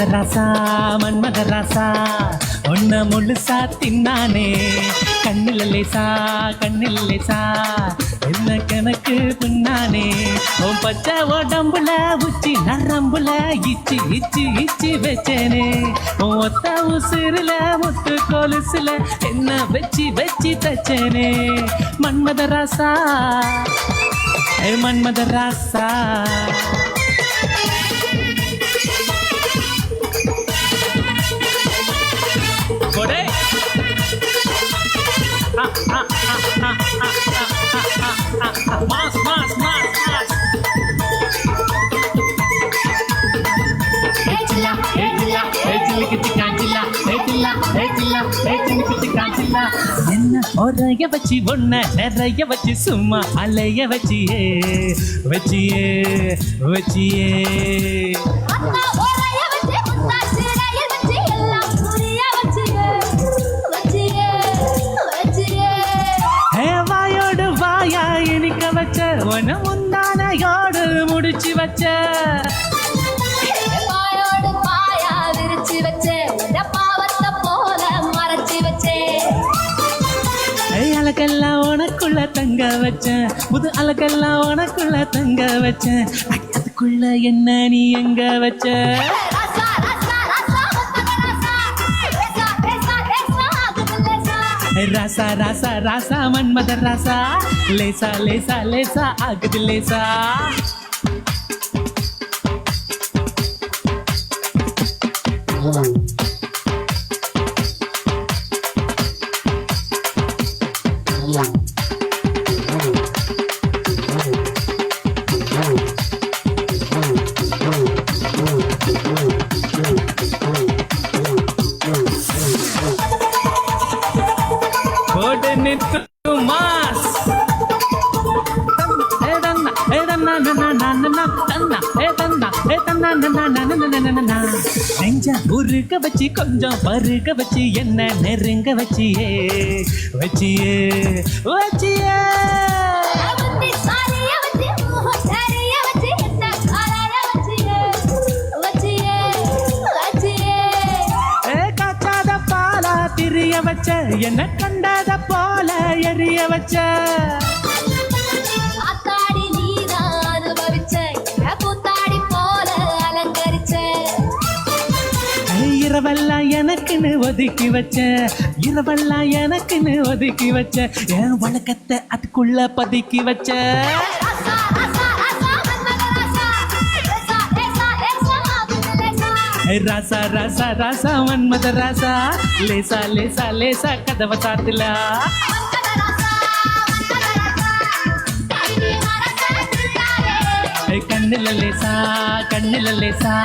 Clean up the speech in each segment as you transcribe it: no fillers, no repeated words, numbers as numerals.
மன்மதராசா மன்மதராசா ஒன்ன முழுசா தின்னானே கண்ணில் லேசா என்ன கணக்கு பின்னானே உன் பச்சை உடம்புல உச்சி நரம்புல இச்சி வச்சேனே உன் ஒத்த உசிறுல முத்து கொலுசுல என்ன வச்சு தச்சேனே மன்மதராசா மன்மதராசா போடே மாஸ் மாஸ் மாஸ் மாஸ் ஏஜிலா ஏஜிலா ஏஜிலிக்கிட்டு காஞ்சிலா ஏஜிலா ஏஜிலா ஏஜிலிக்கிட்டு காஞ்சிலா என்ன ஒரைய வச்சு ஒன்ன நிறைய வச்சு சும்மா அலைய வச்சியே உன முந்தானையோடு முடிச்சு வச்ச பாயா விரிச்சு வச்ச பாவத்தை போல மறைச்சு வச்சே அழகெல்லாம் உனக்குள்ள தங்க வச்சேன் புது அழகெல்லாம் உனக்குள்ள தங்க வச்சேன் அதுக்குள்ள என்ன நீ எங்க வச்ச ராசா ராசா ராசா மன்மத ராசா லேசா ஆகுது லேசா நெஞ்ச உருக வச்சு கொஞ்சம் பருக வச்சு என்ன நெருங்க வச்சியே காய்ச்சாத பாலா திரிய வச்ச என்ன கண்டாத போல எரிய வச்ச இரவெல்லாம் எனக்குன்னு ஒதுக்கி வச்ச என் வழக்கத்தை அதுக்குள்ள பதுக்கி வச்ச ராசா ராசா ராசா மன்மத ராசா லேசா கதவ சாத்துல கண்ணில லேசா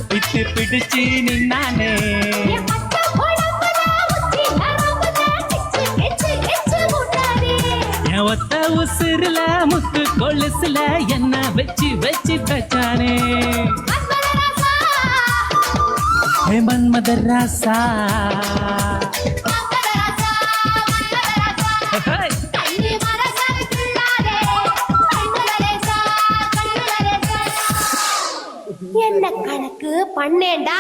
விட்டு பிடிச்சு நின்னானே என் ஒத்த உசுறுல முத்து கொலுசுல என்ன வச்சு தச்சானே மன்மத ராசா என்ன கணக்கு பண்ணேன்டா